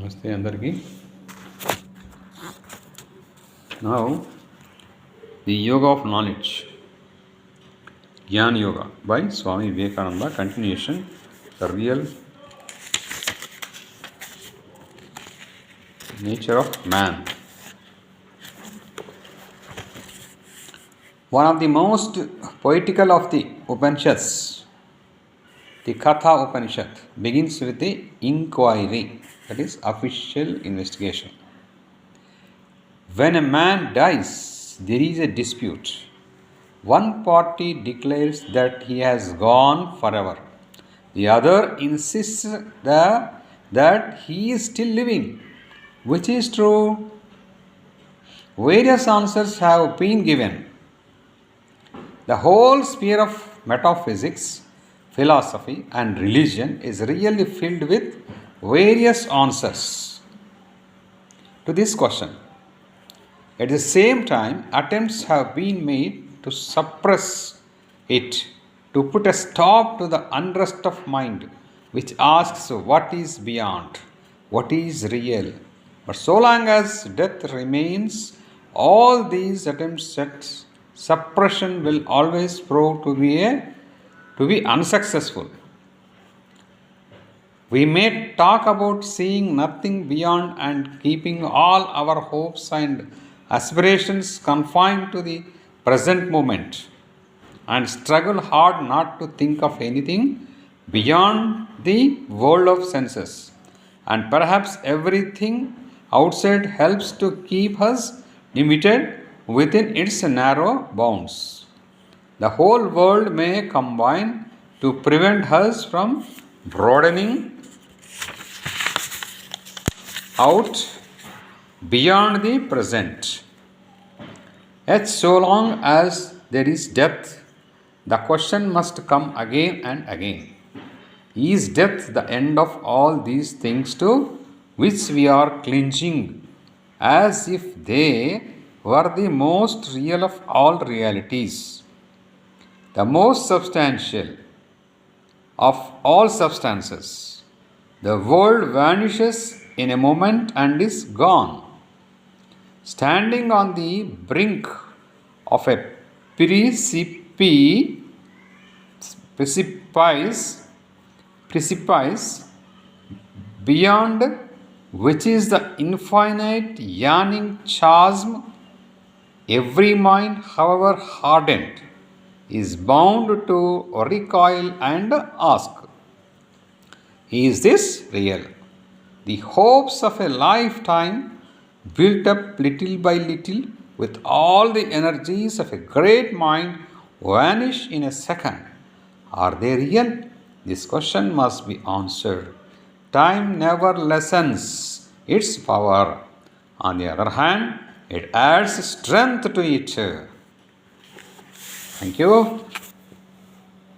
Namaste Andarki. Now, the Yoga of Knowledge, Jnana Yoga by Swami Vivekananda, continuation, the real nature of man. One of the most poetical of the Upanishads, the Katha Upanishad, begins with the inquiry, that is, official investigation. When a man dies, there is a dispute. One party declares that he has gone forever. The other insists that he is still living. Which is true? Various answers have been given. The whole sphere of metaphysics, philosophy, and religion is really filled with various answers to this question. At the same time, attempts have been made to suppress it, to put a stop to the unrest of mind which asks what is beyond, what is real. But so long as death remains, all these attempts at suppression will always prove to be unsuccessful. We may talk about seeing nothing beyond and keeping all our hopes and aspirations confined to the present moment, and struggle hard not to think of anything beyond the world of senses. And perhaps everything outside helps to keep us limited within its narrow bounds. The whole world may combine to prevent us from broadening out beyond the present. Yet, so long as there is death, the question must come again and again. Is death the end of all these things to which we are clinging, as if they were the most real of all realities, the most substantial of all substances? The world vanishes in a moment and is gone. Standing on the brink of a precipice beyond which is the infinite yawning chasm, every mind, however hardened, is bound to recoil and ask, is this real? The hopes of a lifetime, built up little by little with all the energies of a great mind, vanish in a second. Are they real? This question must be answered. Time never lessens its power. On the other hand, it adds strength to it. Thank you.